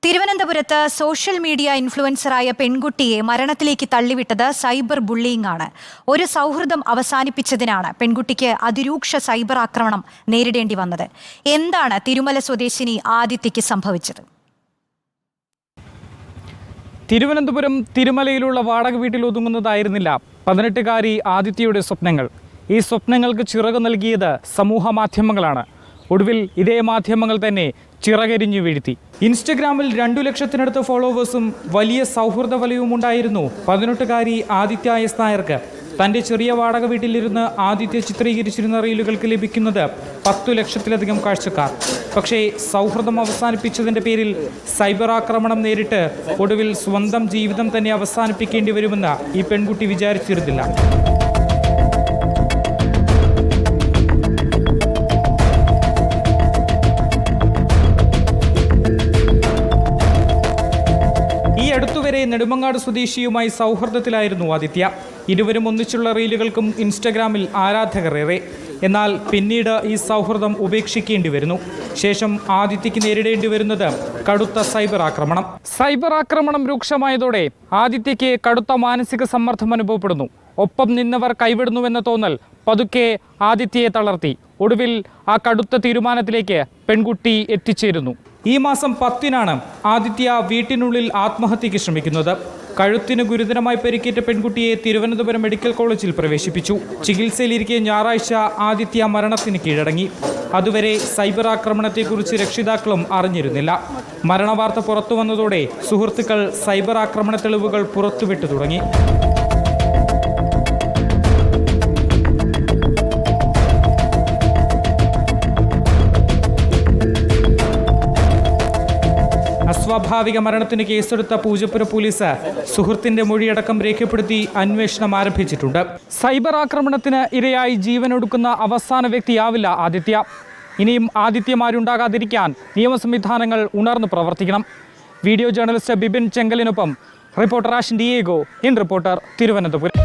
തിരുവനന്തപുരത്ത് social media ഇൻഫ്ലുവൻസറായ പെൺകുട്ടിയെ മരണത്തിലേക്ക് തള്ളിവിട്ടത് സൈബർ ബുള്ളിയിങ് ആണ്. ഒരു സൗഹൃദം അവസാനിപ്പിച്ചതിനാണ് പെൺകുട്ടിക്ക് അതിരൂക്ഷ സൈബർ ആക്രമണം നേരിടേണ്ടി വന്നത്. എന്താണ് തിരുമല സ്വദേശിനി ആദിത്യയ്ക്ക് സംഭവിച്ചത്? തിരുവനന്തപുരം തിരുമലയിലുള്ള വാടക വീട്ടിൽ ഒതുങ്ങുന്നതായിരുന്നില്ല 18-കാരി ആദിത്യയുടെ സ്വപ്നങ്ങൾ. ഈ സ്വപ്നങ്ങൾക്ക് ചിറക് നൽകിയത് സമൂഹ മാധ്യമങ്ങളാണ്. ഒടുവിൽ ഇതേ മാധ്യമങ്ങൾ തന്നെ ചിറകരിഞ്ഞു വീഴ്ത്തി. ഇൻസ്റ്റഗ്രാമിൽ 2 ലക്ഷത്തിനടുത്ത് ഫോളോവേഴ്സും വലിയ സൗഹൃദ വലയവും ഉണ്ടായിരുന്നു 18-കാരി ആദിത്യ എസ് നായർക്ക്. തൻ്റെ ചെറിയ വാടക വീട്ടിലിരുന്ന് ആദിത്യ ചിത്രീകരിച്ചിരുന്ന റീലുകൾക്ക് ലഭിക്കുന്നത് 10 ലക്ഷത്തിലധികം കാഴ്ചക്കാർ. പക്ഷേ സൗഹൃദം അവസാനിപ്പിച്ചതിൻ്റെ പേരിൽ സൈബർ ആക്രമണം നേരിട്ട് ഒടുവിൽ സ്വന്തം ജീവിതം തന്നെ അവസാനിപ്പിക്കേണ്ടി വരുമെന്ന് ഈ പെൺകുട്ടി വിചാരിച്ചിരുന്നില്ല. അടുത്തുവരെ നെടുമങ്ങാട് സ്വദേശിയുമായി സൗഹൃദത്തിലായിരുന്നു ആദിത്യ. ഇരുവരും ഒന്നിച്ചുള്ള റീലുകൾക്കും ഇൻസ്റ്റഗ്രാമിൽ ആരാധകർ ഏറെ. എന്നാൽ പിന്നീട് ഈ സൗഹൃദം ഉപേക്ഷിക്കേണ്ടി വരുന്നു. ശേഷം ആദിത്യയ്ക്ക് നേരിടേണ്ടി വരുന്നത് കടുത്ത സൈബർ ആക്രമണം. സൈബർ ആക്രമണം രൂക്ഷമായതോടെ ആദിത്യയ്ക്ക് കടുത്ത മാനസിക സമ്മർദ്ദം അനുഭവപ്പെടുന്നു. ഒപ്പം നിന്നവർ കൈവിടുന്നുവെന്ന തോന്നൽ പതുക്കെ ആദിത്യയെ തളർത്തി. ഒടുവിൽ ആ കടുത്ത തീരുമാനത്തിലേക്ക് പെൺകുട്ടി എത്തിച്ചേരുന്നു. ഈ മാസം 10-നാണ് ആദിത്യ വീട്ടിനുള്ളിൽ ആത്മഹത്യയ്ക്ക് ശ്രമിക്കുന്നത്. കഴുത്തിന് ഗുരുതരമായി പരിക്കേറ്റ പെൺകുട്ടിയെ തിരുവനന്തപുരം മെഡിക്കൽ കോളേജിൽ പ്രവേശിപ്പിച്ചു. ചികിത്സയിലിരിക്കെ ഞായറാഴ്ച ആദിത്യ മരണത്തിന് കീഴടങ്ങി. അതുവരെ സൈബർ ആക്രമണത്തെക്കുറിച്ച് രക്ഷിതാക്കളും അറിഞ്ഞിരുന്നില്ല. മരണവാർത്ത പുറത്തു വന്നതോടെ സുഹൃത്തുക്കൾ സൈബർ ആക്രമണ തെളിവുകൾ പുറത്തുവിട്ടു തുടങ്ങി. അസ്വാഭാവിക മരണത്തിന് കേസെടുത്ത പൂജപ്പുര പോലീസ് സുഹൃത്തിന്റെ മൊഴിയടക്കം രേഖപ്പെടുത്തി അന്വേഷണം ആരംഭിച്ചിട്ടുണ്ട്. സൈബർ ആക്രമണത്തിന് ഇരയായി ജീവനൊടുക്കുന്ന അവസാന വ്യക്തിയാവില്ല ആദിത്യ. ഇനിയും ആദിത്യമാരുണ്ടാകാതിരിക്കാൻ നിയമ സംവിധാനങ്ങൾ ഉണർന്നു പ്രവർത്തിക്കണം. വീഡിയോ ജേർണലിസ്റ്റ് ബിബിൻ ചെങ്കലിനൊപ്പം reporter Ashin Diego, in Reporter, Thiruvananthapuram.